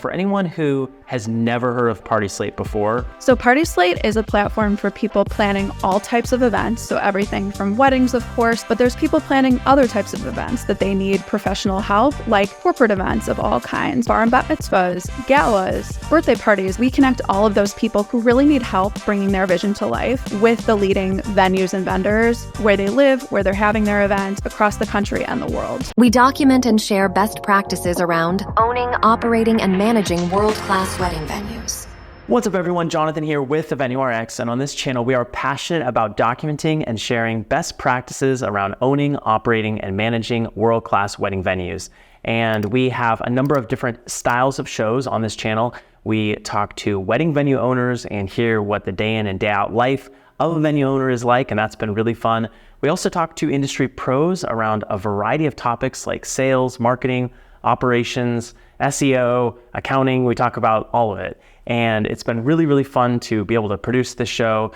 For anyone who has never heard of Party Slate before. So Party Slate is a platform for people planning all types of events. So everything from weddings, of course, but there's people planning other types of events that they need professional help, like corporate events of all kinds, bar and bat mitzvahs, galas, birthday parties. We connect all of those people who really need help bringing their vision to life with the leading venues and vendors where they live, where they're having their events across the country and the world. We document and share best practices around owning, operating, and managing world-class wedding venues. What's up, everyone? Jonathan here with the Venue RX, and on this channel, we are passionate about documenting and sharing best practices around owning, operating, and managing world-class wedding venues. And we have a number of different styles of shows on this channel. We talk to wedding venue owners and hear what the day in and day out life of a venue owner is like, and that's been really fun. We also talk to industry pros around a variety of topics like sales, marketing, operations, SEO, accounting. We talk about all of it. And it's been really, really fun to be able to produce this show.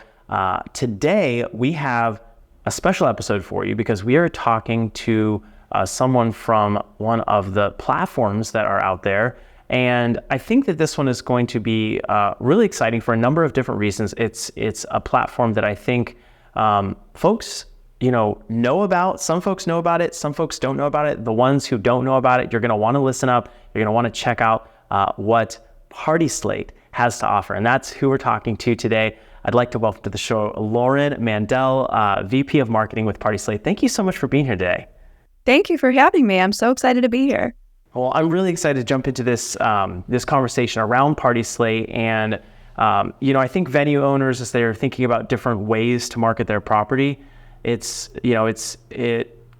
Today, we have a special episode for you because we are talking to someone from one of the platforms that are out there. And I think that this one is going to be really exciting for a number of different reasons. It's a platform that I think folks know about. Some folks know about it. Some folks don't know about it. The ones who don't know about it, you're going to want to listen up. You're going to want to check out what Party Slate has to offer. And that's who we're talking to today. I'd like to welcome to the show Lauren Mandel, VP of Marketing with Party Slate. Thank you so much for being here today. Thank you for having me. I'm so excited to be here. Well, I'm really excited to jump into this this conversation around Party Slate. And I think venue owners, as they're thinking about different ways to market their property, it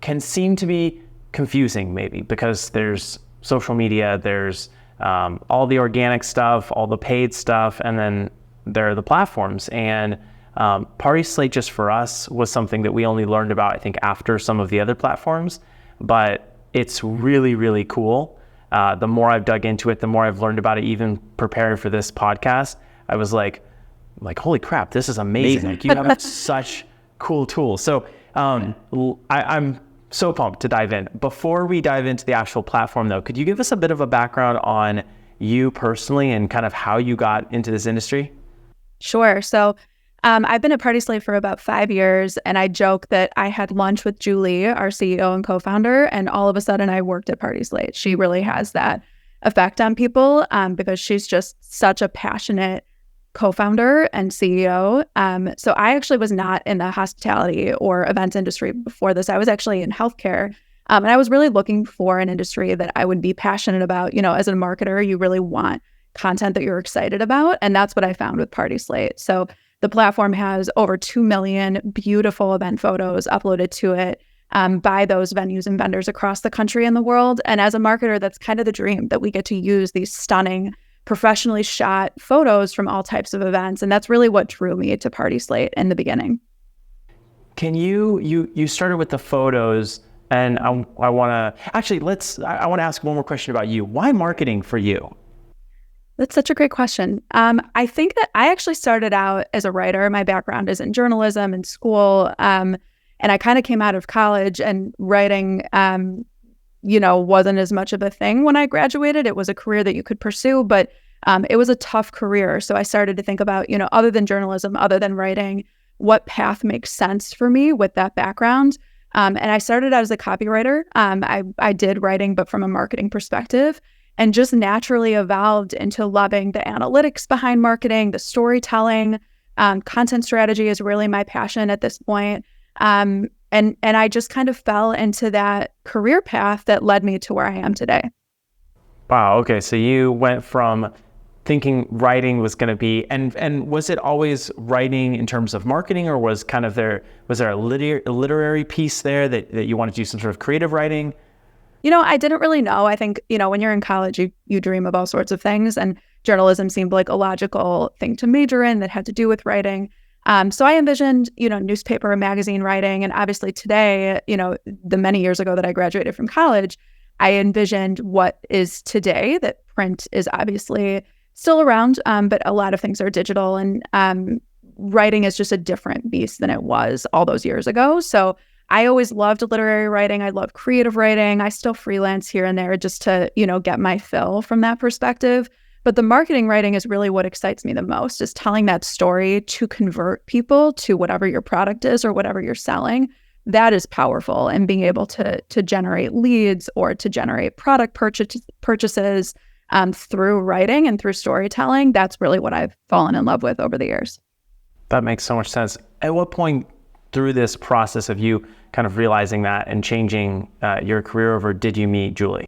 can seem to be confusing maybe because there's social media, there's all the organic stuff, all the paid stuff, and then there are the platforms. And Party Slate just for us was something that we only learned about, I think, after some of the other platforms, but it's really, really cool. The more I've dug into it, the more I've learned about it, even preparing for this podcast, I was like, holy crap, this is amazing. Like, you have such cool tools. So I'm so pumped to dive in. Before we dive into the actual platform though, could you give us a bit of a background on you personally and kind of how you got into this industry? Sure. So I've been at Party Slate for about 5 years, and I joke that I had lunch with Julie, our CEO and co-founder, and all of a sudden I worked at Party Slate. She really has that effect on people because she's just such a passionate co-founder and CEO. So I actually was not in the hospitality or events industry before this. I was actually in healthcare. And I was really looking for an industry that I would be passionate about. As a marketer, you really want content that you're excited about. And that's what I found with Party Slate. So the platform has over 2 million beautiful event photos uploaded to it by those venues and vendors across the country and the world. And as a marketer, that's kind of the dream, that we get to use these stunning, professionally shot photos from all types of events. And that's really what drew me to Party Slate in the beginning. Can you started with the photos, and I want to ask one more question about you. Why marketing for you? That's such a great question. I think that I actually started out as a writer. My background is in journalism and school. And I kind of came out of college, and writing wasn't as much of a thing when I graduated. It was a career that you could pursue, but it was a tough career. So I started to think about, other than journalism, other than writing, what path makes sense for me with that background. And I started out as a copywriter. I did writing, but from a marketing perspective, and just naturally evolved into loving the analytics behind marketing, the storytelling. Content strategy is really my passion at this point. And I just kind of fell into that career path that led me to where I am today. Wow. Okay. So you went from thinking writing was going to be, and was it always writing in terms of marketing, or was there a literary piece there that you wanted to do some sort of creative writing? I didn't really know. I think, when you're in college, you dream of all sorts of things, and journalism seemed like a logical thing to major in that had to do with writing. So I envisioned, newspaper and magazine writing. And obviously today, the many years ago that I graduated from college, I envisioned what is today, that print is obviously still around, but a lot of things are digital, and writing is just a different beast than it was all those years ago. So I always loved literary writing. I love creative writing. I still freelance here and there just to, get my fill from that perspective. But the marketing writing is really what excites me the most, is telling that story to convert people to whatever your product is or whatever you're selling. That is powerful. And being able to generate leads or to generate product purchases through writing and through storytelling, that's really what I've fallen in love with over the years. That makes so much sense. At what point through this process of you kind of realizing that and changing your career over did you meet Julie?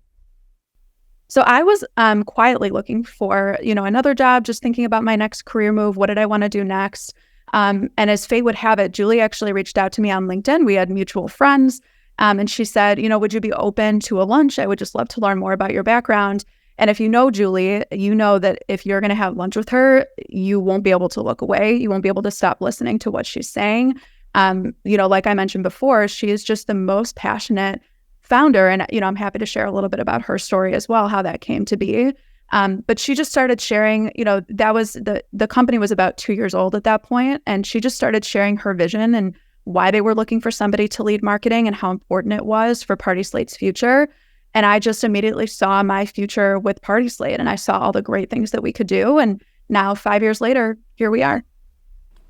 So I was quietly looking for, another job, just thinking about my next career move. What did I want to do next? And as fate would have it, Julie actually reached out to me on LinkedIn. We had mutual friends. And she said, would you be open to a lunch? I would just love to learn more about your background. And if you know Julie, you know that if you're going to have lunch with her, you won't be able to look away. You won't be able to stop listening to what she's saying. Like I mentioned before, she is just the most passionate founder. And, I'm happy to share a little bit about her story as well, how that came to be. But she just started sharing, that was the company was about 2 years old at that point. And she just started sharing her vision and why they were looking for somebody to lead marketing and how important it was for Party Slate's future. And I just immediately saw my future with Party Slate, and I saw all the great things that we could do. And now 5 years later, here we are.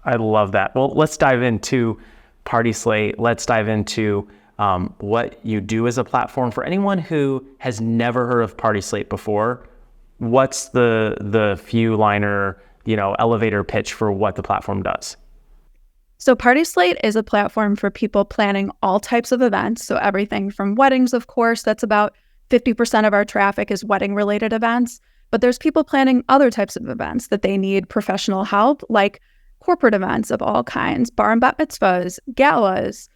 I love that. Well, let's dive into Party Slate. Let's dive into what you do as a platform. For anyone who has never heard of Party Slate before, what's the few liner, elevator pitch for what the platform does? So Party Slate is a platform for people planning all types of events. So everything from weddings, of course, that's about 50% of our traffic is wedding related events. But there's people planning other types of events that they need professional help, like corporate events of all kinds, bar and bat mitzvahs, galas,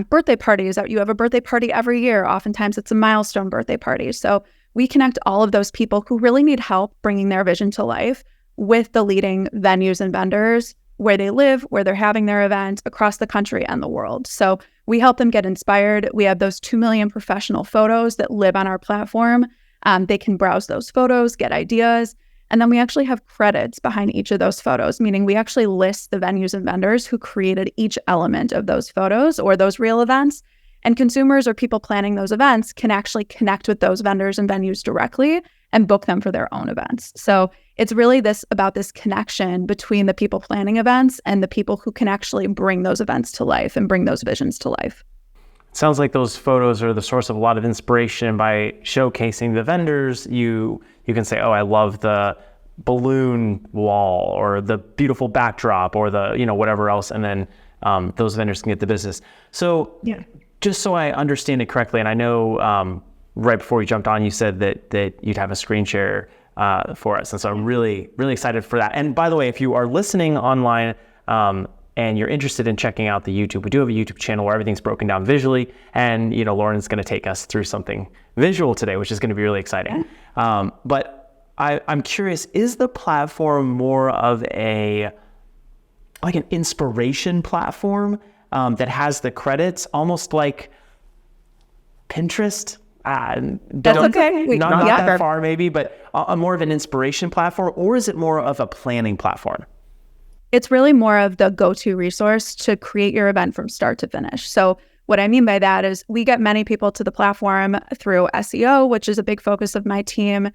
birthday parties. You have a birthday party every year. Oftentimes it's a milestone birthday party. So we connect all of those people who really need help bringing their vision to life with the leading venues and vendors where they live, where they're having their events across the country and the world. So we help them get inspired. We have those 2 million professional photos that live on our platform. They can browse those photos, get ideas. And then we actually have credits behind each of those photos, meaning we actually list the venues and vendors who created each element of those photos or those real events. And consumers or people planning those events can actually connect with those vendors and venues directly and book them for their own events. So it's really about this connection between the people planning events and the people who can actually bring those events to life and bring those visions to life. Sounds like those photos are the source of a lot of inspiration. By showcasing the vendors, you can say, oh, I love the balloon wall or the beautiful backdrop or the, whatever else. And then those vendors can get the business. So yeah. Just so I understand it correctly, and I know right before we jumped on, you said that you'd have a screen share for us. And so I'm really, really excited for that. And by the way, if you are listening online and you're interested in checking out the YouTube, we do have a YouTube channel where everything's broken down visually. And, Lauren's going to take us through something visual today, which is going to be really exciting. Yeah. But I'm curious, is the platform more of an inspiration platform that has the credits, almost like Pinterest? That's okay. Not that far maybe, but more of an inspiration platform, or is it more of a planning platform? It's really more of the go-to resource to create your event from start to finish. So what I mean by that is we get many people to the platform through SEO, which is a big focus of my team,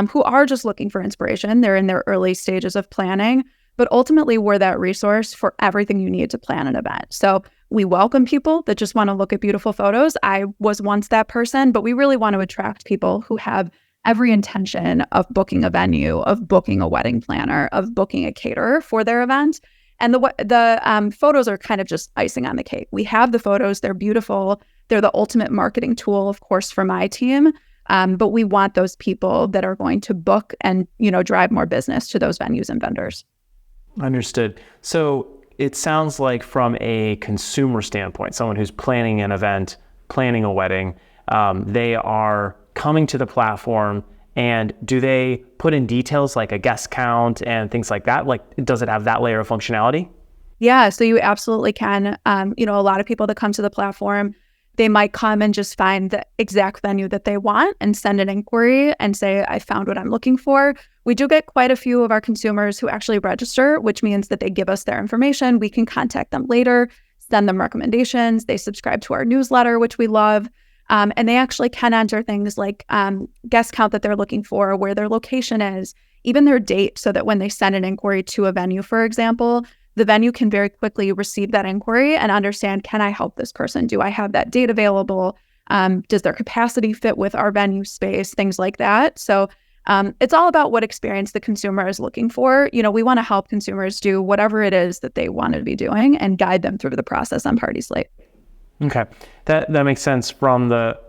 who are just looking for inspiration. They're in their early stages of planning, but ultimately we're that resource for everything you need to plan an event. So we welcome people that just want to look at beautiful photos. I was once that person, but we really want to attract people who have every intention of booking a venue, of booking a wedding planner, of booking a caterer for their event. And the photos are kind of just icing on the cake. We have the photos, they're beautiful. They're the ultimate marketing tool, of course, for my team. But we want those people that are going to book and, drive more business to those venues and vendors. Understood. So it sounds like from a consumer standpoint, someone who's planning an event, planning a wedding, they are coming to the platform, and do they put in details like a guest count and things like that? Like, does it have that layer of functionality? Yeah, so you absolutely can. A lot of people that come to the platform, they might come and just find the exact venue that they want and send an inquiry and say, I found what I'm looking for. We do get quite a few of our consumers who actually register, which means that they give us their information. We can contact them later, send them recommendations. They subscribe to our newsletter, which we love. And they actually can enter things like guest count that they're looking for, where their location is, even their date, so that when they send an inquiry to a venue, for example, the venue can very quickly receive that inquiry and understand, can I help this person? Do I have that date available? Does their capacity fit with our venue space? Things like that. So it's all about what experience the consumer is looking for. We want to help consumers do whatever it is that they want to be doing and guide them through the process on Party Slate. Okay, that makes sense from the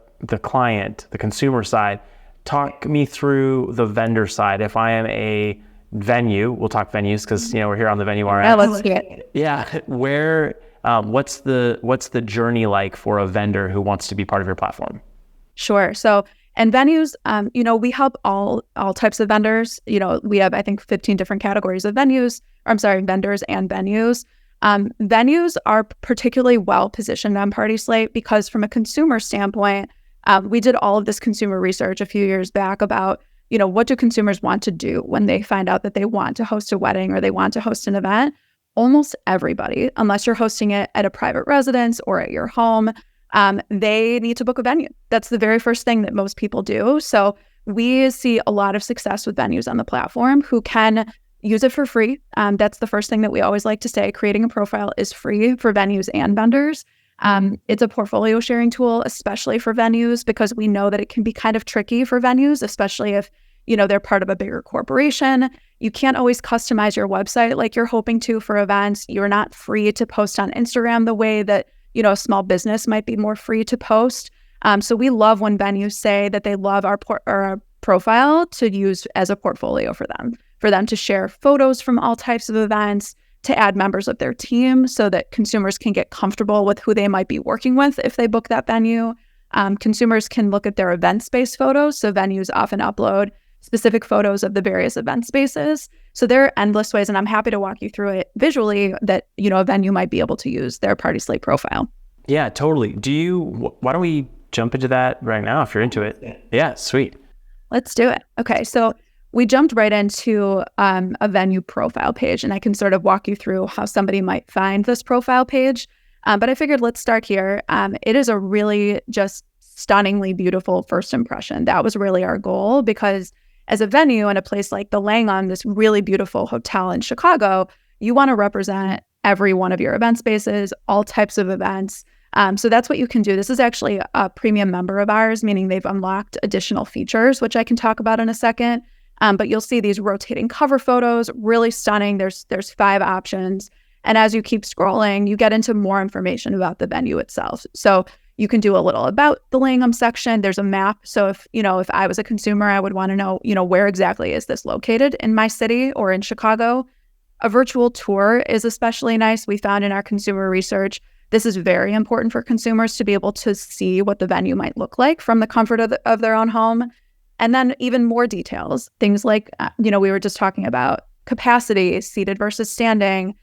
client, the consumer side. Talk me through the vendor side. If I am a venue, we'll talk venues because we're here on the Venue RX. Yeah, let's do it. Yeah, where what's the journey like for a vendor who wants to be part of your platform? Sure. So, and venues, we help all types of vendors. We have, I think, 15 different categories of vendors and venues. Venues are particularly well positioned on Party Slate because from a consumer standpoint, we did all of this consumer research a few years back about, what do consumers want to do when they find out that they want to host a wedding or they want to host an event? Almost everybody, unless you're hosting it at a private residence or at your home, they need to book a venue. That's the very first thing that most people do. So we see a lot of success with venues on the platform who can use it for free. That's the first thing that we always like to say. Creating a profile is free for venues and vendors. It's a portfolio sharing tool, especially for venues, because we know that it can be kind of tricky for venues, especially if, they're part of a bigger corporation. You can't always customize your website like you're hoping to for events. You're not free to post on Instagram the way that, a small business might be more free to post. So we love when venues say that they love our profile to use as a portfolio for them to share photos from all types of events, to add members of their team so that consumers can get comfortable with who they might be working with if they book that venue. Consumers can look at their event space photos. So venues often upload specific photos of the various event spaces. So there are endless ways, and I'm happy to walk you through it visually, that, a venue might be able to use their Party Slate profile. Yeah, totally. Why don't we jump into that right now if you're into it? Yeah, sweet. Let's do it. Okay, so we jumped right into a venue profile page, and I can sort of walk you through how somebody might find this profile page. But I figured let's start here. It is a really just stunningly beautiful first impression. That was really our goal, because as a venue in a place like the Langham, this really beautiful hotel in Chicago, you want to represent every one of your event spaces, all types of events. So that's what you can do. This is actually a premium member of ours, meaning they've unlocked additional features, which I can talk about in a second. But you'll see these rotating cover photos, really stunning. There's 5 options. And as you keep scrolling, you get into more information about the venue itself. So you can do a little about the Langham section. There's a map. So if I was a consumer, I would want to know, where exactly is this located in my city or in Chicago? A virtual tour is especially nice. We found in our consumer research, this is very important for consumers to be able to see what the venue might look like from the comfort of their own home. And then even more details, things like, we were just talking about capacity, seated versus standing,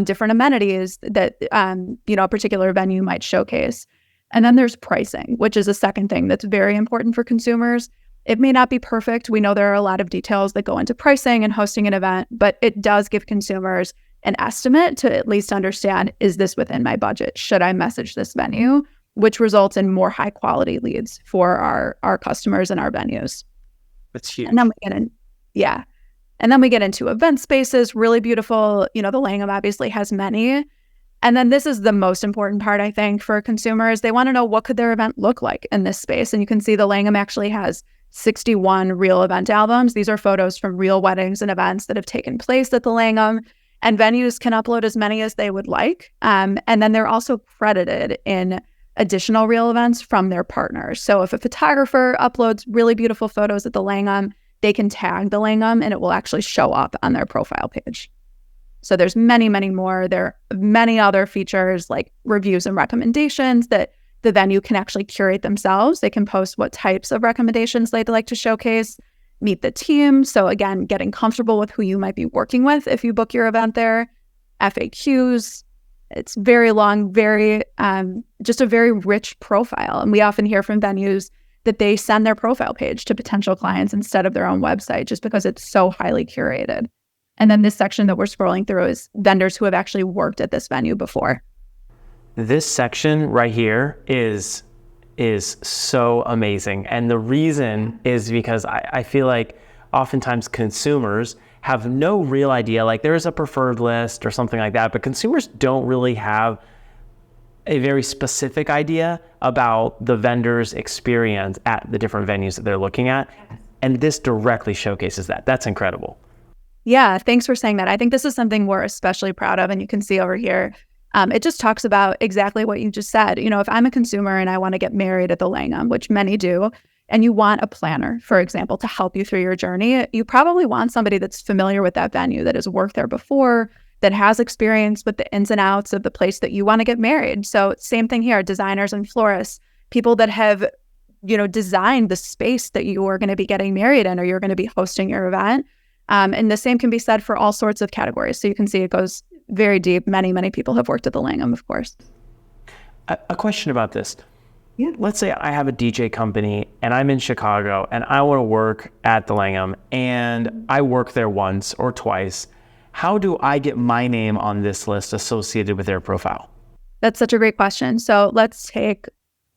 different amenities that, a particular venue might showcase. And then there's pricing, which is a second thing that's very important for consumers. It may not be perfect. We know there are a lot of details that go into pricing and hosting an event, but it does give consumers an estimate to at least understand, is this within my budget? Should I message this venue? Which results in more high quality leads for our customers and our venues. That's huge. And then we get into event spaces, really beautiful. The Langham obviously has many. And then this is the most important part, I think, for consumers. They want to know, what could their event look like in this space? And you can see the Langham actually has 61 real event albums. These are photos from real weddings and events that have taken place at the Langham. And venues can upload as many as they would like. And then they're also credited in additional real events from their partners. So if a photographer uploads really beautiful photos at the Langham, they can tag the Langham and it will actually show up on their profile page. So there's many, many more. There are many other features like reviews and recommendations that the venue can actually curate themselves. They can post what types of recommendations they'd like to showcase, meet the team. So again, getting comfortable with who you might be working with if you book your event there. FAQs. It's very long, just a very rich profile. And we often hear from venues that they send their profile page to potential clients instead of their own website, just because it's so highly curated. And then this section that we're scrolling through is vendors who have actually worked at this venue before. This section right here is so amazing. And the reason is because I feel like oftentimes consumers have no real idea, like there's a preferred list or something like that, but consumers don't really have a very specific idea about the vendor's experience at the different venues that they're looking at. And this directly showcases that. That's incredible. Yeah, thanks for saying that. I think this is something we're especially proud of, and you can see over here. It just talks about exactly what you just said. You know, if I'm a consumer and I want to get married at the Langham, which many do, and you want a planner, for example, to help you through your journey, you probably want somebody that's familiar with that venue, that has worked there before, that has experience with the ins and outs of the place that you want to get married. So same thing here, designers and florists, people that have, you know, designed the space that you are going to be getting married in, or you're going to be hosting your event. And the same can be said for all sorts of categories. So you can see it goes very deep. Many, many people have worked at the Langham, of course. A question about this. Yeah. Let's say I have a DJ company and I'm in Chicago and I want to work at the Langham and I work there once or twice. How do I get my name on this list associated with their profile? That's such a great question. So let's take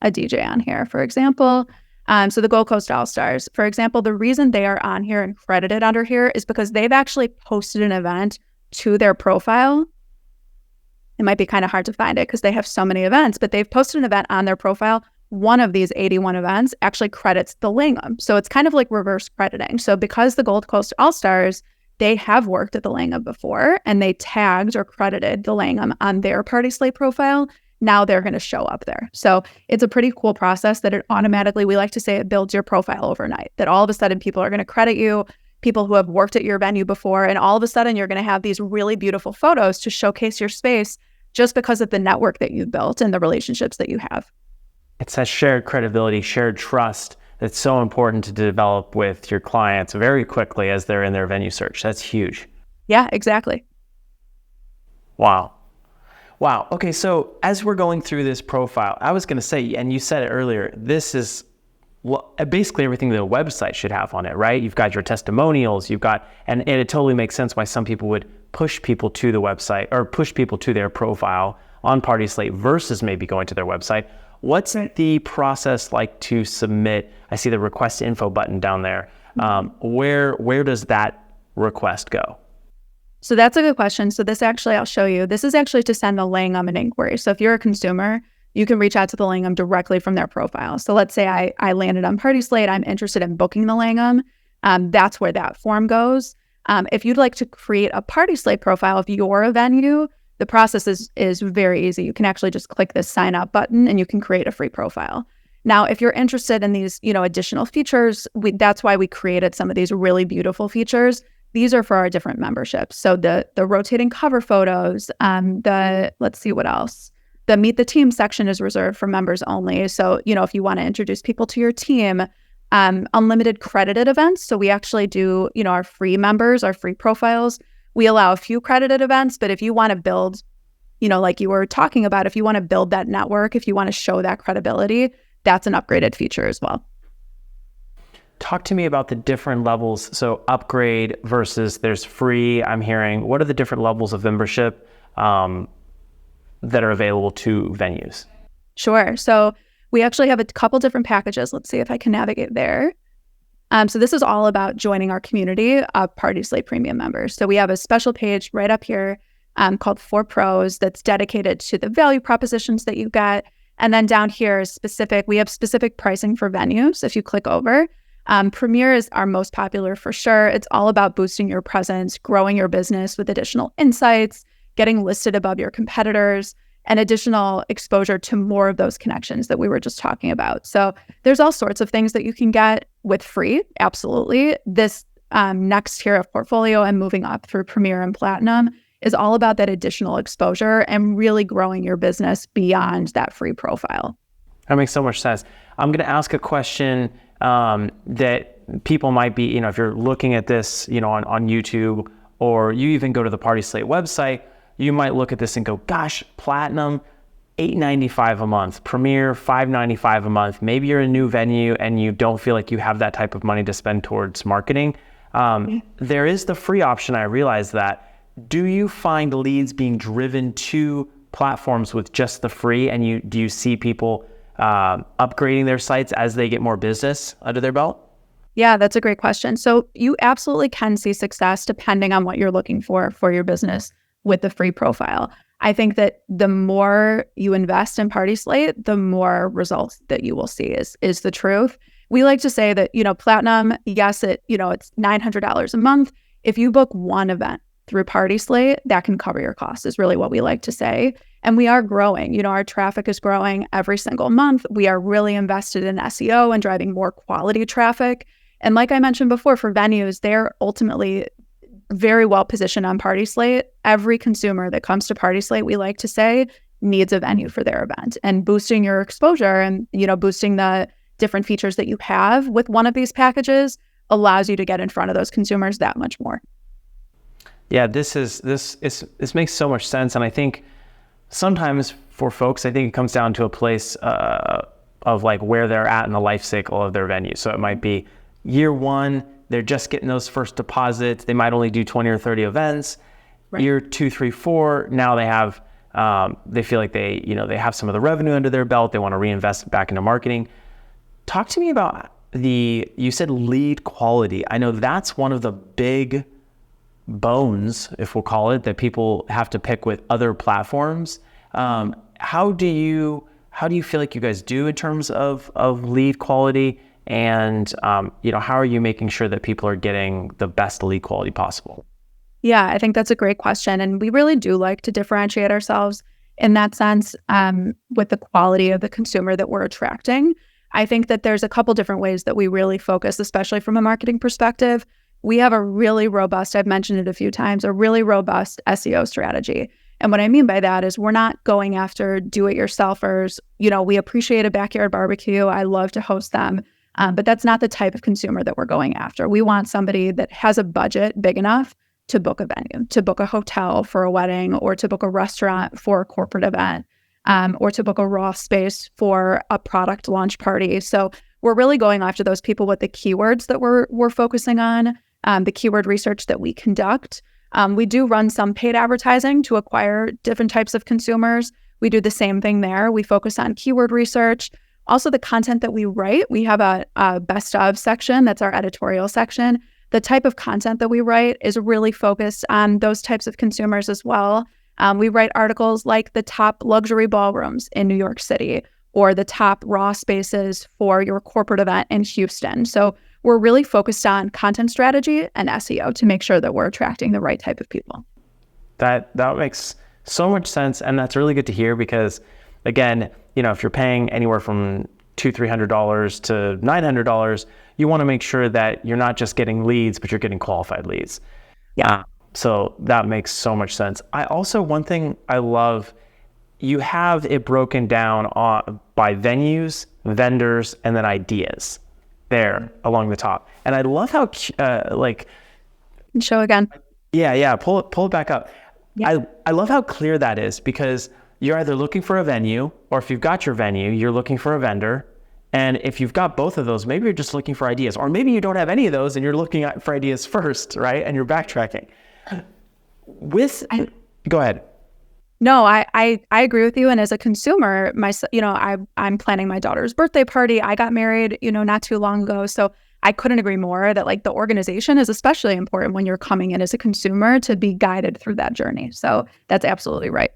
a DJ on here, for example. So the Gold Coast All-Stars, for example, the reason they are on here and credited under here is because they've actually posted an event to their profile. It might be kind of hard to find it because they have so many events, but they've posted an event on their profile. One of these 81 events actually credits the Langham. So it's kind of like reverse crediting. So because the Gold Coast All-Stars, they have worked at the Langham before and they tagged or credited the Langham on their Party Slate profile, now they're going to show up there. So it's a pretty cool process that it automatically, we like to say, it builds your profile overnight, that all of a sudden people are going to credit you, people who have worked at your venue before, and all of a sudden you're going to have these really beautiful photos to showcase your space just because of the network that you've built and the relationships that you have. It's that shared credibility, shared trust that's so important to develop with your clients very quickly as they're in their venue search. That's huge. Yeah, exactly. Wow. Okay, so as we're going through this profile, I was going to say, and you said it earlier, this is basically everything that a website should have on it, right? You've got your testimonials, and it totally makes sense why some people would push people to the website or push people to their profile on Party Slate versus maybe going to their website. What's the process like to submit? I see the request info button down there. Where does that request go? So that's a good question. So this actually, I'll show you. This is actually to send the Langham an inquiry. So if you're a consumer, you can reach out to the Langham directly from their profile. So let's say I landed on Party Slate. I'm interested in booking the Langham. That's where that form goes. If you'd like to create a Party Slate profile of your venue, the process is very easy. You can actually just click this sign up button and you can create a free profile. Now, if you're interested in these, additional features, that's why we created some of these really beautiful features. These are for our different memberships. So the rotating cover photos, let's see what else. The Meet the Team section is reserved for members only. So, if you want to introduce people to your team, unlimited credited events. So we actually do, our free members, our free profiles. We allow a few credited events, but if you want to build, like you were talking about, if you want to build that network, if you want to show that credibility, that's an upgraded feature as well. Talk to me about the different levels. So upgrade versus there's free, I'm hearing. What are the different levels of membership that are available to venues? Sure. So we actually have a couple different packages. Let's see if I can navigate there. So this is all about joining our community of Party Slate Premium members. So we have a special page right up here called For Pros that's dedicated to the value propositions that you get. And then down here is we have specific pricing for venues. If you click over, Premier is our most popular for sure. It's all about boosting your presence, growing your business with additional insights, getting listed above your competitors, and additional exposure to more of those connections that we were just talking about. So there's all sorts of things that you can get with free. Absolutely. This next tier of portfolio and moving up through Premier and Platinum is all about that additional exposure and really growing your business beyond that free profile. That makes so much sense. I'm going to ask a question that people might be, if you're looking at this, on YouTube, or you even go to the Party Slate website, you might look at this and go, gosh, Platinum, $895 a month, Premier, $595 a month. Maybe you're a new venue and you don't feel like you have that type of money to spend towards marketing. There is the free option. I realize that. Do you find leads being driven to platforms with just the free, and do you see people upgrading their sites as they get more business under their belt? Yeah, that's a great question. So you absolutely can see success depending on what you're looking for your business with the free profile. I think that the more you invest in Party Slate, the more results that you will see is the truth. We like to say that, Platinum, yes, it's $900 a month. If you book one event through Party Slate, that can cover your costs, is really what we like to say. And we are growing. Our traffic is growing every single month. We are really invested in SEO and driving more quality traffic. And like I mentioned before, for venues, they're ultimately very well positioned on Party Slate. Every consumer that comes to Party Slate, we like to say, needs a venue for their event. And boosting your exposure and, boosting the different features that you have with one of these packages allows you to get in front of those consumers that much more. Yeah, this makes so much sense. And I think sometimes for folks, I think it comes down to a place of like where they're at in the life cycle of their venue. So it might be year one, they're just getting those first deposits. They might only do 20 or 30 events. Right. Year 2, 3, 4, now they have, they feel like they have some of the revenue under their belt. They want to reinvest it back into marketing. Talk to me about you said lead quality. I know that's one of the big bones, if we'll call it, that people have to pick with other platforms. How do you feel like you guys do in terms of lead quality? And, how are you making sure that people are getting the best lead quality possible? Yeah, I think that's a great question. And we really do like to differentiate ourselves in that sense with the quality of the consumer that we're attracting. I think that there's a couple different ways that we really focus, especially from a marketing perspective. We have a really robust, I've mentioned it a few times, a really robust SEO strategy. And what I mean by that is we're not going after do-it-yourselfers. We appreciate a backyard barbecue. I love to host them. But that's not the type of consumer that we're going after. We want somebody that has a budget big enough to book a venue, to book a hotel for a wedding, or to book a restaurant for a corporate event, or to book a raw space for a product launch party. So we're really going after those people with the keywords that we're focusing on, the keyword research that we conduct. We do run some paid advertising to acquire different types of consumers. We do the same thing there. We focus on keyword research. Also, the content that we write, we have a best of section. That's our editorial section. The type of content that we write is really focused on those types of consumers as well. We write articles like the top luxury ballrooms in New York City or the top raw spaces for your corporate event in Houston. So we're really focused on content strategy and SEO to make sure that we're attracting the right type of people. That makes so much sense. And that's really good to hear because, again, if you're paying anywhere from $200-$300 to $900, you want to make sure that you're not just getting leads, but you're getting qualified leads. Yeah. So that makes so much sense. One thing I love, you have it broken down by venues, vendors, and then ideas there along the top. And I love how show again. Yeah. Pull it back up. Yeah. I love how clear that is because you're either looking for a venue, or if you've got your venue, you're looking for a vendor. And if you've got both of those, maybe you're just looking for ideas, or maybe you don't have any of those and you're looking for ideas first, right? And you're backtracking. Go ahead. No, I agree with you. And as a consumer, I'm planning my daughter's birthday party. I got married, not too long ago. So I couldn't agree more that the organization is especially important when you're coming in as a consumer to be guided through that journey. So that's absolutely right.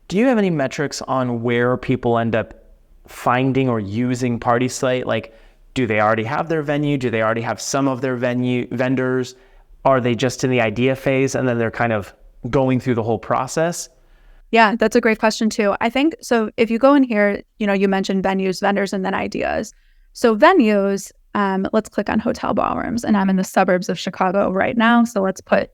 Do you have any metrics on where people end up finding or using Party Slate? Like, do they already have their venue? Do they already have some of their venue vendors? Are they just in the idea phase and then they're kind of going through the whole process? Yeah, that's a great question too. I think, so if you go in here, you mentioned venues, vendors, and then ideas. So venues, let's click on hotel ballrooms, and I'm in the suburbs of Chicago right now. So let's put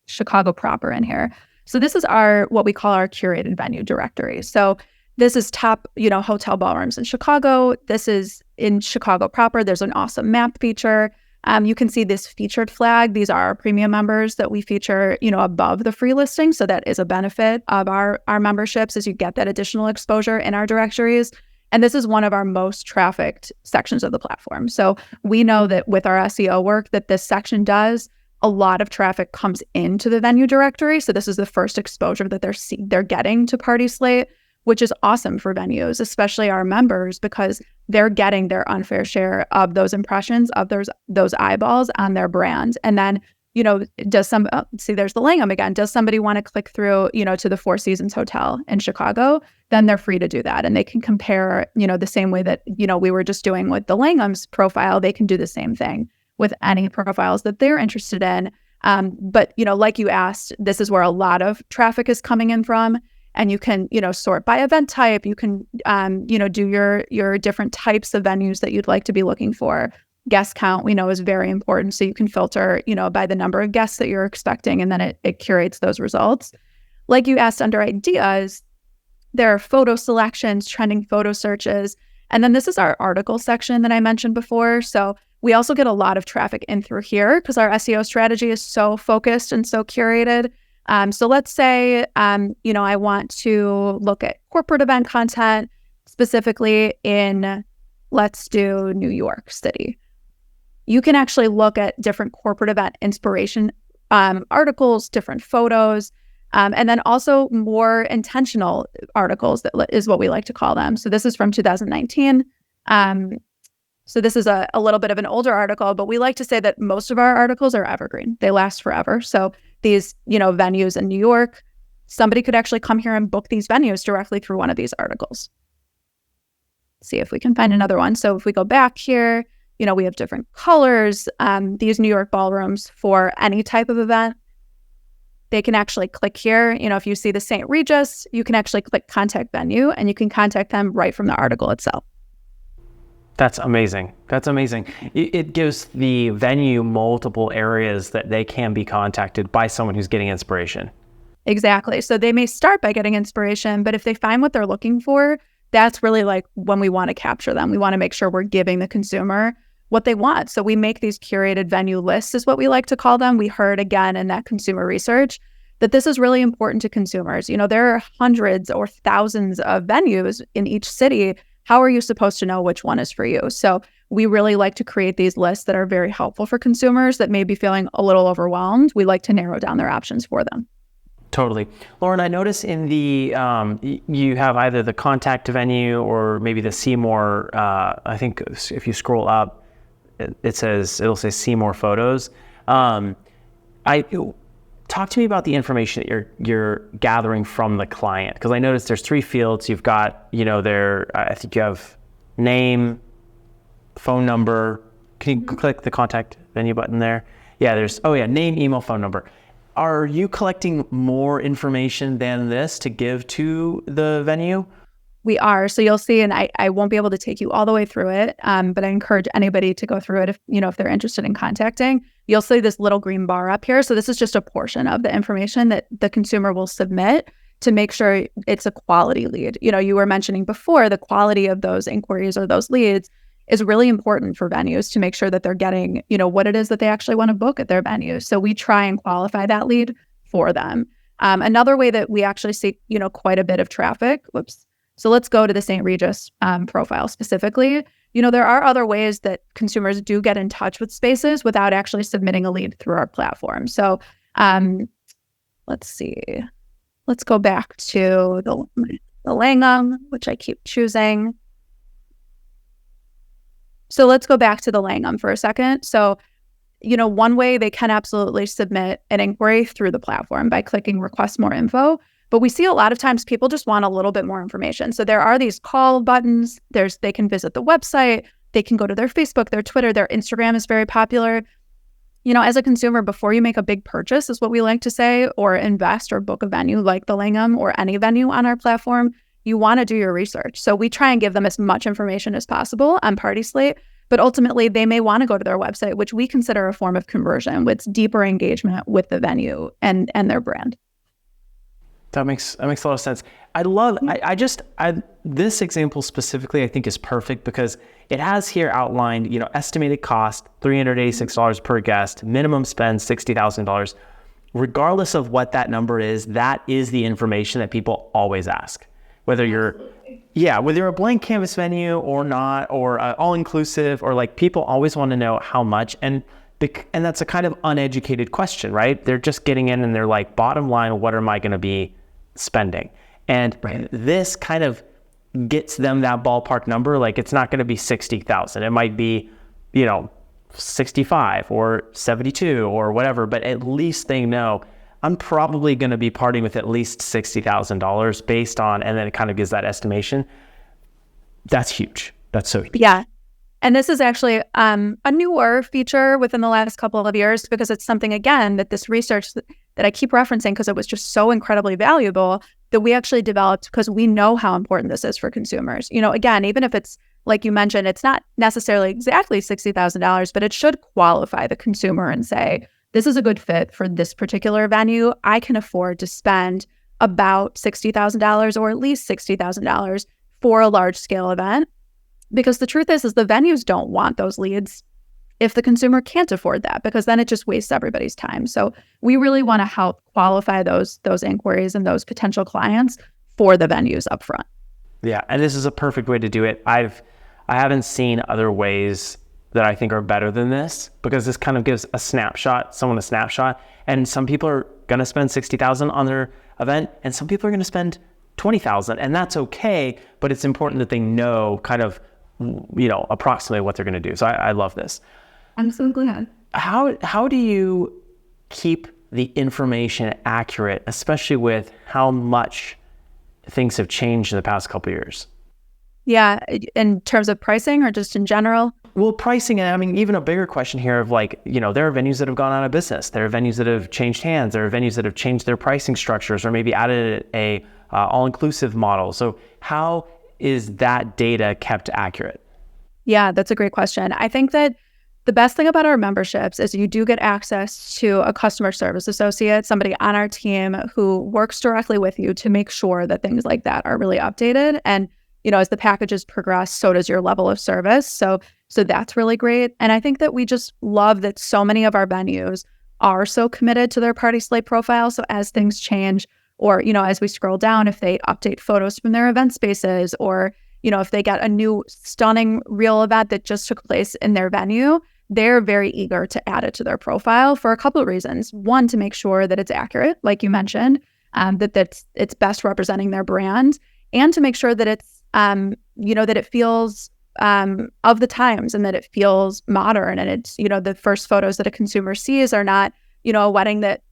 Chicago proper in here. So this is what we call our curated venue directory. So this is top, hotel ballrooms in Chicago. This is in Chicago proper. There's an awesome map feature. You can see this featured flag. These are our premium members that we feature, above the free listing. So that is a benefit of our memberships, is you get that additional exposure in our directories. And this is one of our most trafficked sections of the platform. So we know that with our SEO work that this section does a lot of traffic comes into the venue directory. So this is the first exposure that they're getting to Party Slate, which is awesome for venues, especially our members, because they're getting their unfair share of those impressions, of those eyeballs on their brand. And then, there's the Langham again. Does somebody want to click through, to the Four Seasons Hotel in Chicago? Then they're free to do that. And they can compare, the same way that, we were just doing with the Langham's profile. They can do the same thing with any profiles that they're interested in. But, like you asked, this is where a lot of traffic is coming in from. And you can, sort by event type. You can, do your different types of venues that you'd like to be looking for. Guest count, we know, is very important. So you can filter, by the number of guests that you're expecting, and then it curates those results. Like you asked under ideas, there are photo selections, trending photo searches. And then this is our article section that I mentioned before. So we also get a lot of traffic in through here because our SEO strategy is so focused and so curated. So let's say, I want to look at corporate event content specifically in, let's do New York City. You can actually look at different corporate event inspiration articles, different photos, and then also more intentional articles, that is what we like to call them. So this is from 2019. So this is a little bit of an older article, but we like to say that most of our articles are evergreen. They last forever. So these, venues in New York, somebody could actually come here and book these venues directly through one of these articles. See if we can find another one. So if we go back here, we have different colors. These New York ballrooms for any type of event, they can actually click here. If you see the St. Regis, you can actually click contact venue and you can contact them right from the article itself. That's amazing. That's amazing. It gives the venue multiple areas that they can be contacted by someone who's getting inspiration. Exactly. So they may start by getting inspiration, but if they find what they're looking for, that's really like when we want to capture them. We want to make sure we're giving the consumer what they want. So we make these curated venue lists, is what we like to call them. We heard again in that consumer research that this is really important to consumers. There are hundreds or thousands of venues in each city. How are you supposed to know which one is for you? So we really like to create these lists that are very helpful for consumers that may be feeling a little overwhelmed. We like to narrow down their options for them. Totally. Lauren, I notice in the, you have either the contact venue or maybe the see more, I think if you scroll up, it'll say see more photos. Talk to me about the information that you're gathering from the client, because I noticed there's 3 fields. You've got, I think you have name, phone number. Can you click the contact venue button there? Yeah, name, email, phone number. Are you collecting more information than this to give to the venue? We are. So you'll see, and I won't be able to take you all the way through it, but I encourage anybody to go through it if they're interested in contacting. You'll see this little green bar up here. So this is just a portion of the information that the consumer will submit to make sure it's a quality lead. You were mentioning before, the quality of those inquiries or those leads is really important for venues to make sure that they're getting, what it is that they actually want to book at their venue. So we try and qualify that lead for them. Another way that we actually see, quite a bit of traffic. So let's go to the St. Regis profile specifically. There are other ways that consumers do get in touch with spaces without actually submitting a lead through our platform. So let's see. Let's go back to the Langham, which I keep choosing. So let's go back to the Langham for a second. So, one way they can absolutely submit an inquiry through the platform by clicking request more info. But we see a lot of times people just want a little bit more information. So there are these call buttons. They can visit the website. They can go to their Facebook, their Twitter, their Instagram is very popular. As a consumer, before you make a big purchase, is what we like to say, or invest or book a venue like the Langham or any venue on our platform, you want to do your research. So we try and give them as much information as possible on Party Slate, but ultimately they may want to go to their website, which we consider a form of conversion with deeper engagement with the venue and their brand. That makes a lot of sense. I love, this example specifically, I think is perfect because it has here outlined, estimated cost, $386 per guest, minimum spend, $60,000. Regardless of what that number is, that is the information that people always ask. Whether you're a blank canvas venue or not, or all inclusive, or people always want to know how much. And And that's a kind of uneducated question, right? They're just getting in and they're like, bottom line, what am I going to be spending? And this kind of gets them that ballpark number. Like, it's not going to be 60,000. It might be, 65 or 72 or whatever, but at least they know I'm probably going to be partying with at least $60,000 based on, and then it kind of gives that estimation. That's huge. That's so huge. Yeah. And this is actually a newer feature within the last couple of years, because it's something, again, that this research that I keep referencing because it was just so incredibly valuable, that we actually developed because we know how important this is for consumers. Again, even if it's, like you mentioned, it's not necessarily exactly $60,000, but it should qualify the consumer and say, this is a good fit for this particular venue. I can afford to spend about $60,000 or at least $60,000 for a large scale event. Because the truth is the venues don't want those leads if the consumer can't afford that, because then it just wastes everybody's time. So we really want to help qualify those inquiries and those potential clients for the venues up front. Yeah, and this is a perfect way to do it. I haven't seen other ways that I think are better than this, because this kind of gives someone a snapshot. And some people are going to spend $60,000 on their event, and some people are going to spend $20,000, and that's okay. But it's important that they know kind of, approximately what they're going to do. So I love this. I'm so glad. How do you keep the information accurate, especially with how much things have changed in the past couple of years? Yeah, in terms of pricing or just in general? Well, pricing, and I mean, even a bigger question here of there are venues that have gone out of business. There are venues that have changed hands. There are venues that have changed their pricing structures or maybe added a all-inclusive model. So how is that data kept accurate? Yeah, that's a great question. I think that the best thing about our memberships is you do get access to a customer service associate, somebody on our team who works directly with you to make sure that things like that are really updated. And, as the packages progress, so does your level of service. So that's really great. And I think that we just love that so many of our venues are so committed to their Party Slate profile. So as things change, or, as we scroll down, if they update photos from their event spaces, or, if they get a new stunning real event that just took place in their venue, they're very eager to add it to their profile for a couple of reasons. One, to make sure that it's accurate, like you mentioned, that it's best representing their brand, and to make sure that it's, that it feels of the times and that it feels modern. And it's, the first photos that a consumer sees are not, a wedding that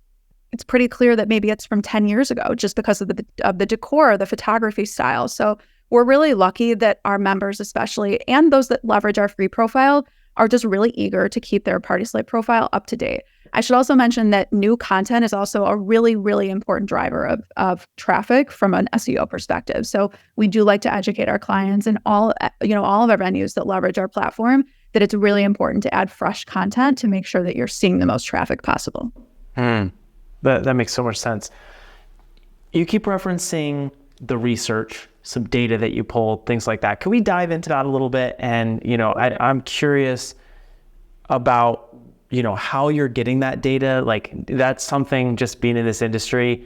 it's pretty clear that maybe it's from 10 years ago just because of the decor, the photography style. So we're really lucky that our members especially, and those that leverage our free profile, are just really eager to keep their Party Slate profile up to date. I should also mention that new content is also a really, really important driver of traffic from an SEO perspective. So we do like to educate our clients and all of our venues that leverage our platform that it's really important to add fresh content to make sure that you're seeing the most traffic possible. That makes so much sense. You keep referencing the research, some data that you pulled, things like that. Can we dive into that a little bit? And, I'm curious about, how you're getting that data. Like, that's something, just being in this industry,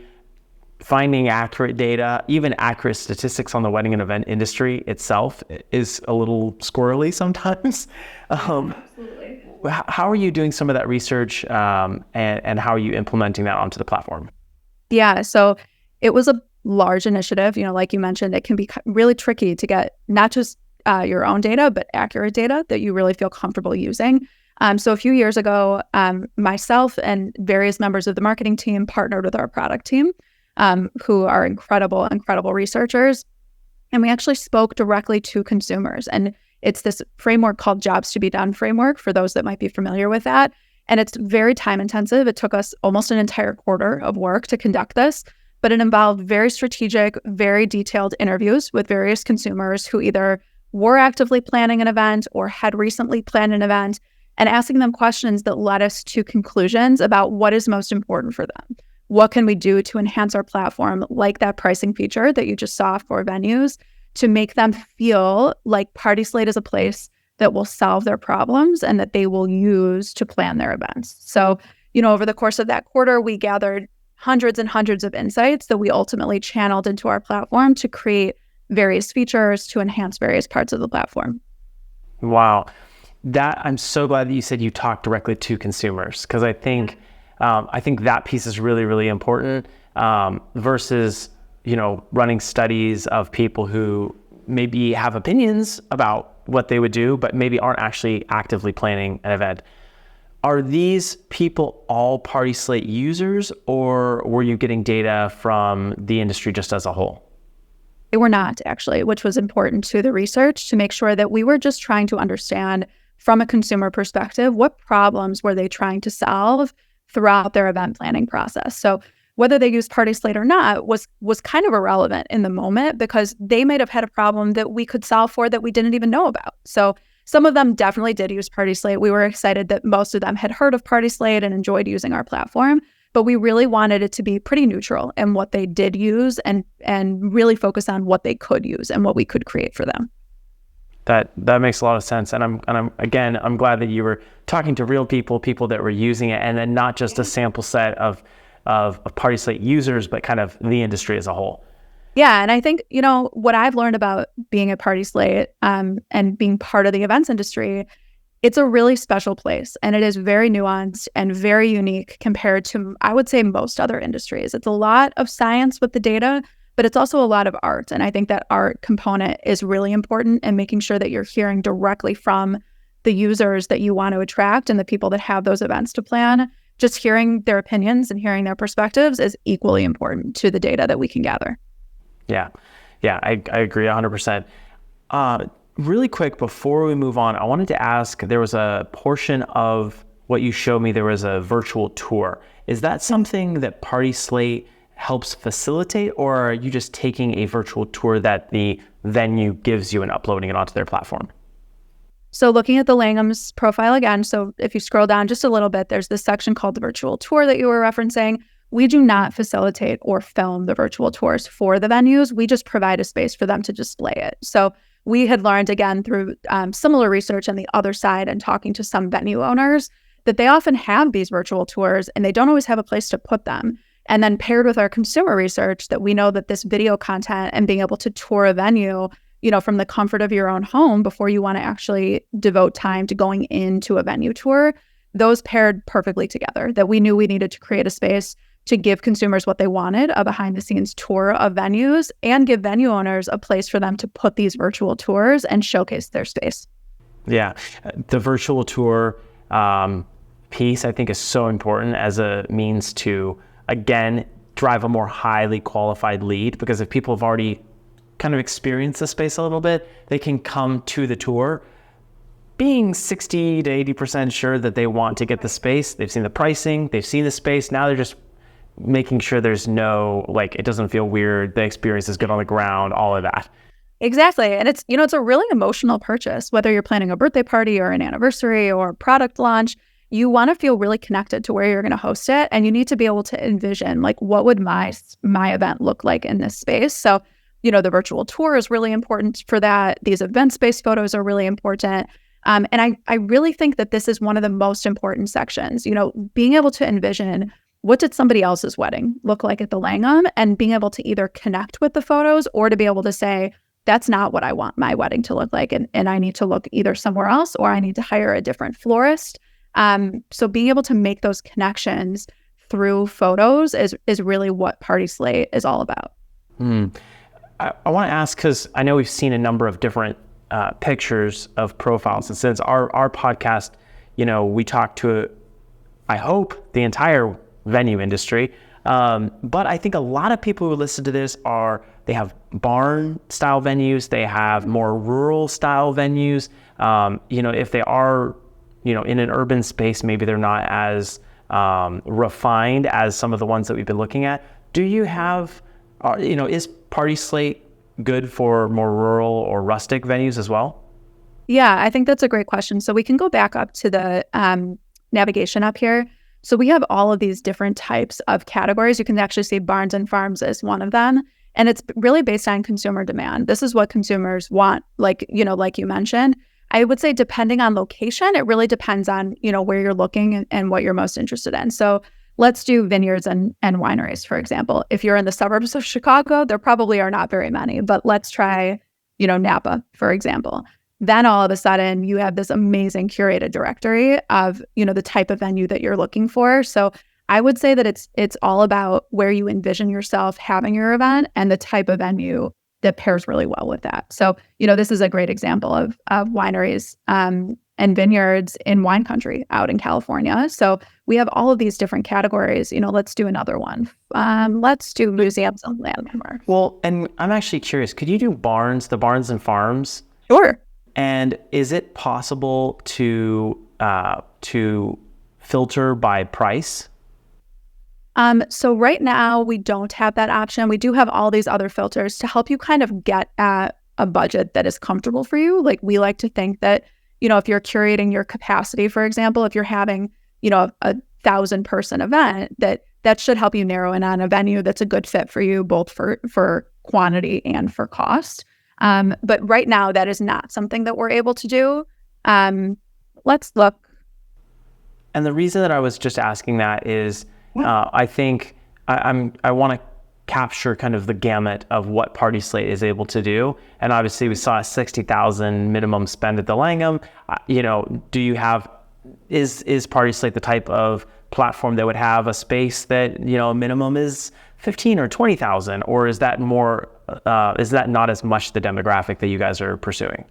finding accurate data, even accurate statistics on the wedding and event industry itself is a little squirrely sometimes. Absolutely. How are you doing some of that research, and how are you implementing that onto the platform? Yeah, so it was a large initiative. Like you mentioned, it can be really tricky to get not just your own data, but accurate data that you really feel comfortable using. So a few years ago, myself and various members of the marketing team partnered with our product team, who are incredible researchers. And we actually spoke directly to consumers. And it's this framework called Jobs to be Done framework, for those that might be familiar with that. And it's very time intensive. It took us almost an entire quarter of work to conduct this, but it involved very strategic, very detailed interviews with various consumers who either were actively planning an event or had recently planned an event, and asking them questions that led us to conclusions about what is most important for them. What can we do to enhance our platform, like that pricing feature that you just saw for venues, to make them feel like Party Slate is a place that will solve their problems and that they will use to plan their events. So, over the course of that quarter, we gathered hundreds and hundreds of insights that we ultimately channeled into our platform to create various features to enhance various parts of the platform. Wow. that I'm so glad that you said you talk directly to consumers, because I think that piece is really, really important, versus, running studies of people who maybe have opinions about what they would do, but maybe aren't actually actively planning an event. Are these people all PartySlate users, or were you getting data from the industry just as a whole? They were not, actually, which was important to the research to make sure that we were just trying to understand from a consumer perspective, what problems were they trying to solve throughout their event planning process. So whether they used PartySlate or not was kind of irrelevant in the moment, because they might have had a problem that we could solve for that we didn't even know about. So some of them definitely did use PartySlate. We were excited that most of them had heard of PartySlate and enjoyed using our platform, but we really wanted it to be pretty neutral in what they did use, and really focus on what they could use and what we could create for them. That makes a lot of sense, and I'm glad that you were talking to real people that were using it, and then not just a sample set of PartySlate users, but kind of the industry as a whole. Yeah, and I think, what I've learned about being at PartySlate and being part of the events industry, it's a really special place, and it is very nuanced and very unique compared to, I would say, most other industries. It's a lot of science with the data, but it's also a lot of art. And I think that art component is really important, and making sure that you're hearing directly from the users that you want to attract and the people that have those events to plan. Just hearing their opinions and hearing their perspectives is equally important to the data that we can gather. Yeah, I agree 100%. Really quick, before we move on, I wanted to ask, there was a portion of what you showed me, there was a virtual tour. Is that something that PartySlate helps facilitate, or are you just taking a virtual tour that the venue gives you and uploading it onto their platform? So looking at the Langham's profile again, so if you scroll down just a little bit, there's this section called the virtual tour that you were referencing. We do not facilitate or film the virtual tours for the venues. We just provide a space for them to display it. So we had learned, again, through similar research on the other side and talking to some venue owners, that they often have these virtual tours and they don't always have a place to put them. And then paired with our consumer research, that we know that this video content and being able to tour a venue, from the comfort of your own home before you want to actually devote time to going into a venue tour, those paired perfectly together, that we knew we needed to create a space to give consumers what they wanted, a behind-the-scenes tour of venues, and give venue owners a place for them to put these virtual tours and showcase their space. Yeah, the virtual tour piece, I think, is so important as a means to, again, drive a more highly qualified lead, because if people have already kind of experienced the space a little bit, they can come to the tour being 60 to 80% sure that they want to get the space. They've seen the pricing, they've seen the space. Now they're just making sure there's no, it doesn't feel weird, the experience is good on the ground, all of that. Exactly. And it's, it's a really emotional purchase, whether you're planning a birthday party or an anniversary or a product launch. You want to feel really connected to where you're going to host it, and you need to be able to envision, what would my event look like in this space? So, the virtual tour is really important for that. These eventspace photos are really important. And I really think that this is one of the most important sections, being able to envision, what did somebody else's wedding look like at the Langham, and being able to either connect with the photos or to be able to say, that's not what I want my wedding to look like, and I need to look either somewhere else, or I need to hire a different florist. So being able to make those connections through photos is really what PartySlate is all about. I want to ask, because I know we've seen a number of different pictures of profiles, and since our podcast, we talk to, I hope, the entire venue industry, but I think a lot of people who listen to this they have barn style venues, they have more rural style venues. If they are, in an urban space, maybe they're not as refined as some of the ones that we've been looking at. Do you have, is PartySlate good for more rural or rustic venues as well? Yeah, I think that's a great question. So we can go back up to the navigation up here. So we have all of these different types of categories. You can actually see barns and farms as one of them. And it's really based on consumer demand. This is what consumers want, like you mentioned. I would say depending on location, it really depends on, where you're looking and what you're most interested in. So let's do vineyards and wineries, for example. If you're in the suburbs of Chicago, there probably are not very many, but let's try, Napa, for example. then all of a sudden you have this amazing curated directory of, the type of venue that you're looking for. So I would say that it's all about where you envision yourself having your event and the type of venue that pairs really well with that. So, this is a great example of wineries and vineyards in wine country out in California. So we have all of these different categories. Let's do another one. Let's do museums and landmarks. Well, and I'm actually curious, could you do the barns and farms? Sure. And is it possible to filter by price? So right now we don't have that option. We do have all these other filters to help you kind of get at a budget that is comfortable for you. Like we like to think that, if you're curating your capacity, for example, if you're having, a 1,000-person event, that should help you narrow in on a venue that's a good fit for you, both for quantity and for cost. But right now that is not something that we're able to do. Let's look. And the reason that I was just asking that is, I think I want to capture kind of the gamut of what Party Slate is able to do. And obviously we saw a $60,000 minimum spend at the Langham. Do you have, is Party Slate the type of platform that would have a space that, minimum is 15 or 20,000, or is that more, is that not as much the demographic that you guys are pursuing?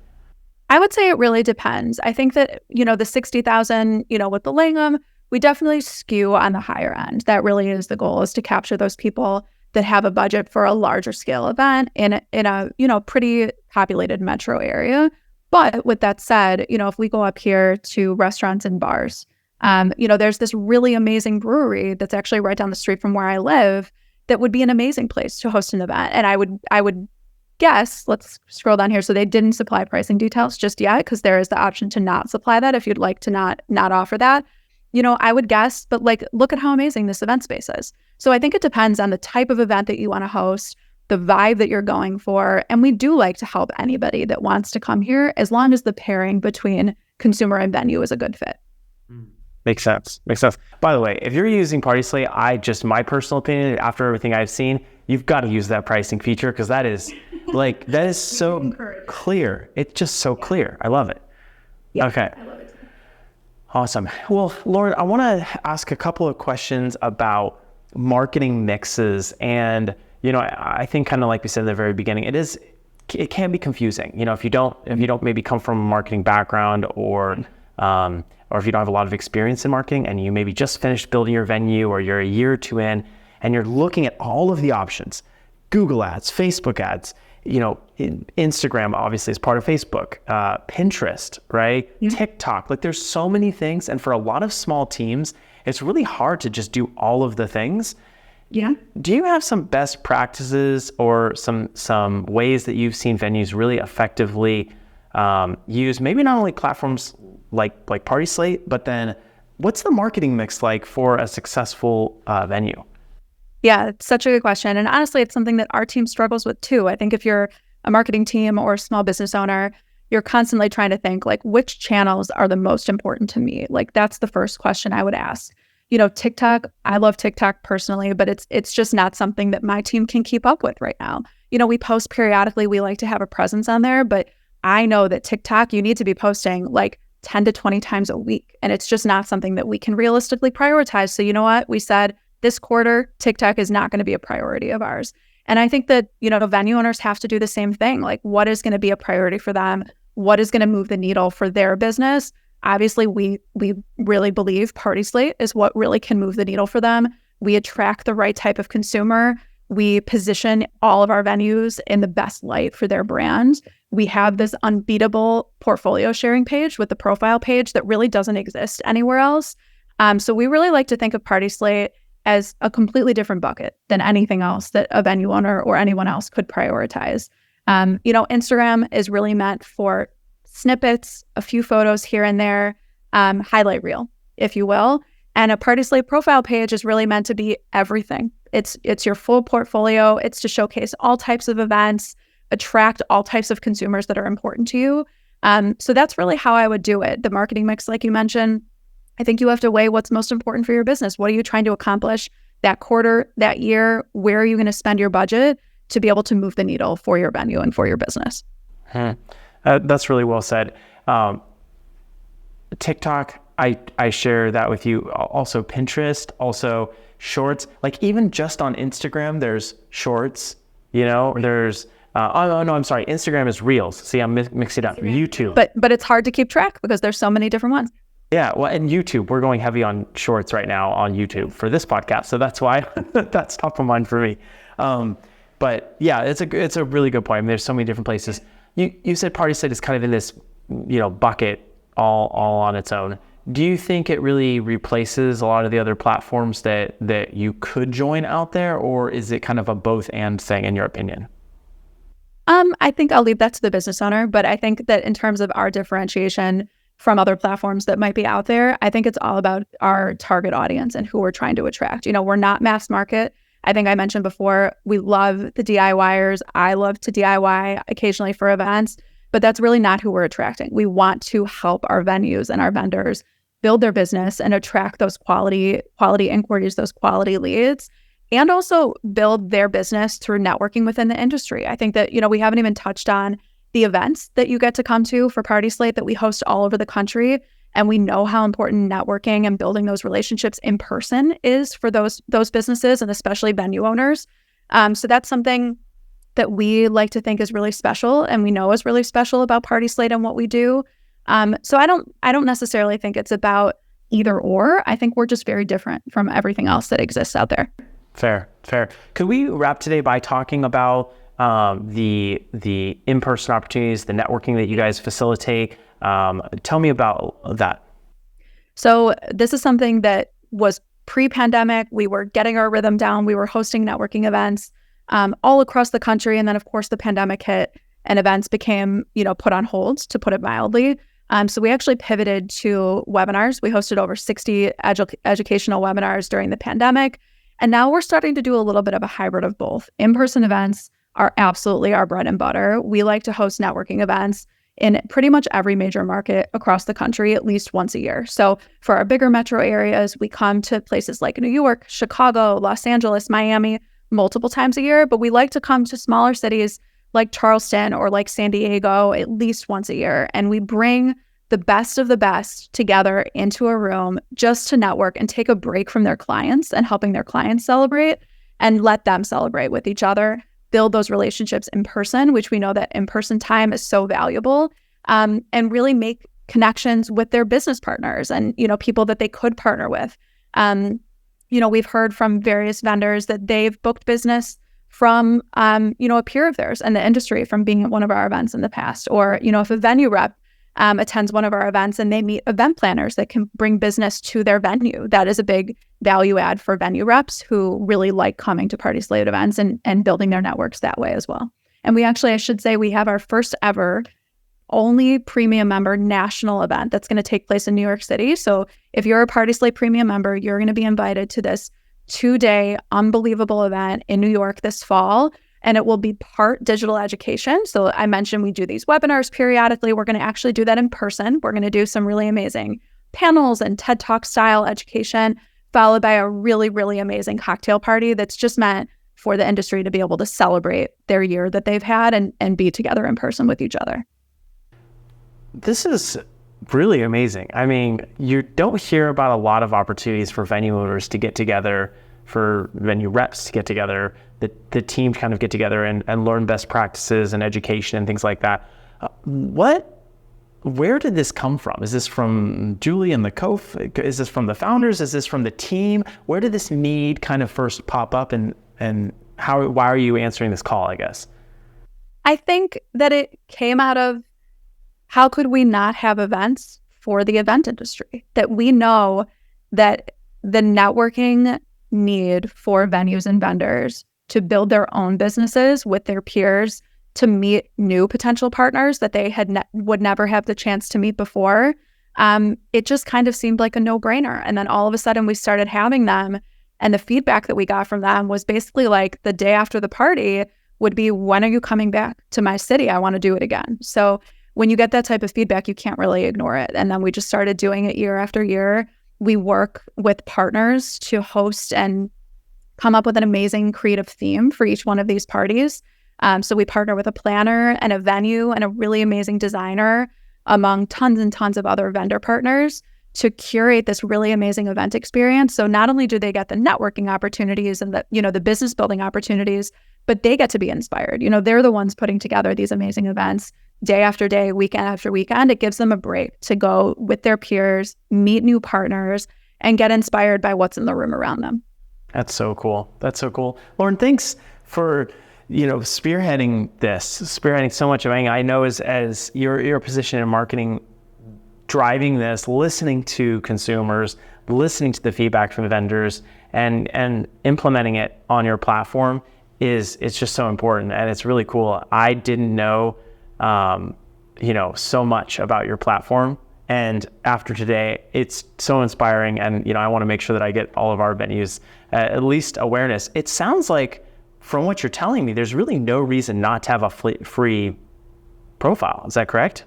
I would say it really depends. I think that, the 60,000, with the Langham, we definitely skew on the higher end. That really is the goal, is to capture those people that have a budget for a larger scale event in a pretty populated metro area. But with that said, if we go up here to restaurants and bars, there's this really amazing brewery that's actually right down the street from where I live that would be an amazing place to host an event. And I would guess, let's scroll down here. So they didn't supply pricing details just yet, because there is the option to not supply that if you'd like to not offer that. I would guess, but look at how amazing this event space is. So I think it depends on the type of event that you want to host, the vibe that you're going for. And we do like to help anybody that wants to come here, as long as the pairing between consumer and venue is a good fit. Makes sense. By the way, if you're using Party Slate, my personal opinion, after everything I've seen, you've got to use that pricing feature, because that is so clear. It's just so clear. I love it. Yeah, okay. I love it too. Awesome. Well, Lauren, I want to ask a couple of questions about marketing mixes. And, I think kind of like we said in the very beginning, it can be confusing. If you don't maybe come from a marketing background, or if you don't have a lot of experience in marketing, and you maybe just finished building your venue, or you're a year or two in, and you're looking at all of the options, Google ads, Facebook ads, Instagram obviously is part of Facebook, Pinterest, right? Yeah. TikTok, there's so many things. And for a lot of small teams, it's really hard to just do all of the things. Yeah. Do you have some best practices or some ways that you've seen venues really effectively use maybe not only platforms like Party Slate, but then what's the marketing mix like for a successful venue? Yeah, it's such a good question. And honestly, it's something that our team struggles with too. I think if you're a marketing team or a small business owner, you're constantly trying to think which channels are the most important to me? That's the first question I would ask. TikTok, I love TikTok personally, but it's just not something that my team can keep up with right now. We post periodically, we like to have a presence on there, but I know that TikTok, you need to be posting 10 to 20 times a week. And it's just not something that we can realistically prioritize. So you know what? We said this quarter, TikTok is not going to be a priority of ours. And I think that, venue owners have to do the same thing. What is going to be a priority for them? What is going to move the needle for their business? Obviously, we really believe Party Slate is what really can move the needle for them. We attract the right type of consumer. We position all of our venues in the best light for their brand. We have this unbeatable portfolio sharing page with the profile page that really doesn't exist anywhere else. So we really like to think of Party Slate as a completely different bucket than anything else that a venue owner or anyone else could prioritize. Instagram is really meant for snippets, a few photos here and there, highlight reel, if you will. And a Party Slate profile page is really meant to be everything. It's your full portfolio. It's to showcase all types of events, attract all types of consumers that are important to you. So that's really how I would do it. The marketing mix, like you mentioned, I think you have to weigh what's most important for your business. What are you trying to accomplish that quarter, that year? Where are you going to spend your budget to be able to move the needle for your venue and for your business? That's really well said. TikTok, I share that with you. Also Pinterest, also Shorts. Like even just on Instagram, there's Shorts. There's I'm sorry. Instagram is Reels. See, I'm mixing it up. YouTube. But it's hard to keep track because there's so many different ones. Yeah, well, and YouTube, we're going heavy on Shorts right now on YouTube for this podcast, so that's why that's top of mind for me. But yeah, it's a really good point. I mean, there's so many different places. You said PartySlate is kind of in this bucket all on its own. Do you think it really replaces a lot of the other platforms that you could join out there, or is it kind of a both and thing in your opinion? I think I'll leave that to the business owner, but I think that in terms of our differentiation from other platforms that might be out there, I think it's all about our target audience and who we're trying to attract. We're not mass market. I think I mentioned before, we love the DIYers. I love to DIY occasionally for events, but that's really not who we're attracting. We want to help our venues and our vendors build their business and attract those quality inquiries, those quality leads, and also build their business through networking within the industry. I think that, we haven't even touched on the events that you get to come to for PartySlate that we host all over the country. And we know how important networking and building those relationships in person is for those businesses and especially venue owners. So that's something that we like to think is really special and we know is really special about PartySlate and what we do. So I don't necessarily think it's about either or. I think we're just very different from everything else that exists out there. Fair. Could we wrap today by talking about the in-person opportunities, the networking that you guys facilitate? Tell me about that. So this is something that was pre-pandemic. We were getting our rhythm down. We were hosting networking events all across the country. And then, of course, the pandemic hit and events became, put on hold, to put it mildly. So we actually pivoted to webinars. We hosted over 60 educational webinars during the pandemic. And now we're starting to do a little bit of a hybrid of both. In-person events are absolutely our bread and butter. We like to host networking events in pretty much every major market across the country at least once a year. So for our bigger metro areas, we come to places like New York, Chicago, Los Angeles, Miami multiple times a year, but we like to come to smaller cities like Charleston or like San Diego at least once a year. And we bring the best of the best together into a room just to network and take a break from their clients and helping their clients celebrate and let them celebrate with each other, build those relationships in person, which we know that in-person time is so valuable, and really make connections with their business partners and, people that they could partner with. We've heard from various vendors that they've booked business from, a peer of theirs in the industry from being at one of our events in the past. Or, if a venue rep attends one of our events and they meet event planners that can bring business to their venue. That is a big value add for venue reps who really like coming to PartySlate events and building their networks that way as well. And we actually, I should say, we have our first ever only premium member national event that's going to take place in New York City. So if you're a PartySlate premium member, you're going to be invited to this 2-day unbelievable event in New York this fall. And it will be part digital education. So I mentioned we do these webinars periodically. We're going to actually do that in person. We're going to do some really amazing panels and TED Talk style education, followed by a really, really amazing cocktail party that's just meant for the industry to be able to celebrate their year that they've had and be together in person with each other. This is really amazing. I mean, you don't hear about a lot of opportunities for venue owners to get together, for venue reps to get together, the team kind of get together and learn best practices and education and things like that. Where did this come from? Is this from Julie and is this from the founders? Is this from the team? Where did this need kind of first pop up and why are you answering this call, I guess? I think that it came out of how could we not have events for the event industry? That we know that the networking need for venues and vendors to build their own businesses with their peers, to meet new potential partners that they would never have the chance to meet before. It just kind of seemed like a no-brainer. And then all of a sudden we started having them, and the feedback that we got from them was basically like the day after the party would be, when are you coming back to my city? I want to do it again. So when you get that type of feedback, you can't really ignore it. And then we just started doing it year after year. We work with partners to host and come up with an amazing creative theme for each one of these parties. So we partner with a planner and a venue and a really amazing designer among tons and tons of other vendor partners to curate this really amazing event experience. So not only do they get the networking opportunities and the business building opportunities, but they get to be inspired. They're the ones putting together these amazing events day after day, weekend after weekend. It gives them a break to go with their peers, meet new partners, and get inspired by what's in the room around them. That's so cool. That's so cool. Lauren, thanks for spearheading so much of it. I know as your position in marketing, driving this, listening to consumers, listening to the feedback from vendors, and implementing it on your platform it's just so important, and it's really cool. I didn't know so much about your platform, and after today, it's so inspiring. And I want to make sure that I get all of our venues at least awareness. It sounds like, from what you're telling me, there's really no reason not to have a free profile. Is that correct?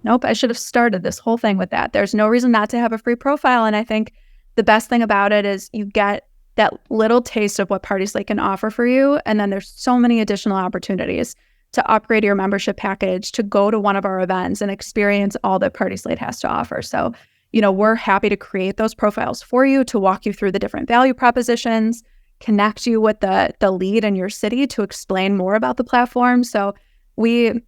Nope. I should have started this whole thing with that. There's no reason not to have a free profile. And I think the best thing about it is you get that little taste of what PartySlate can offer for you. And then there's so many additional opportunities to upgrade your membership package, to go to one of our events and experience all that PartySlate has to offer. So, we're happy to create those profiles for you, to walk you through the different value propositions, connect you with the lead in your city to explain more about the platform. So we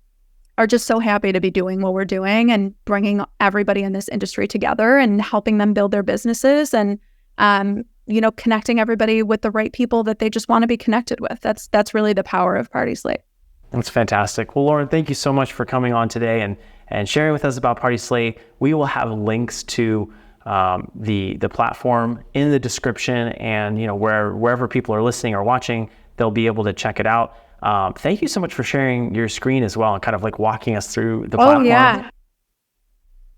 are just so happy to be doing what we're doing and bringing everybody in this industry together and helping them build their businesses and, connecting everybody with the right people that they just want to be connected with. That's really the power of PartySlate. That's fantastic. Well, Lauren, thank you so much for coming on today and sharing with us about PartySlate. We will have links to the platform in the description, and wherever people are listening or watching, they'll be able to check it out. Thank you so much for sharing your screen as well and kind of like walking us through the platform. Oh, yeah.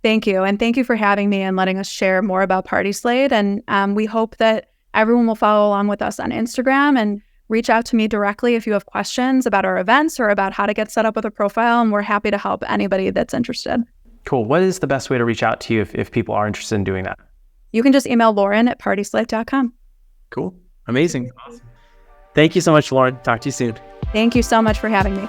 Thank you. And thank you for having me and letting us share more about PartySlate. And we hope that everyone will follow along with us on Instagram and reach out to me directly if you have questions about our events or about how to get set up with a profile. And we're happy to help anybody that's interested. Cool. What is the best way to reach out to you if people are interested in doing that? You can just email Lauren@PartySlate.com. Cool. Amazing. Awesome. Thank you so much, Lauren. Talk to you soon. Thank you so much for having me.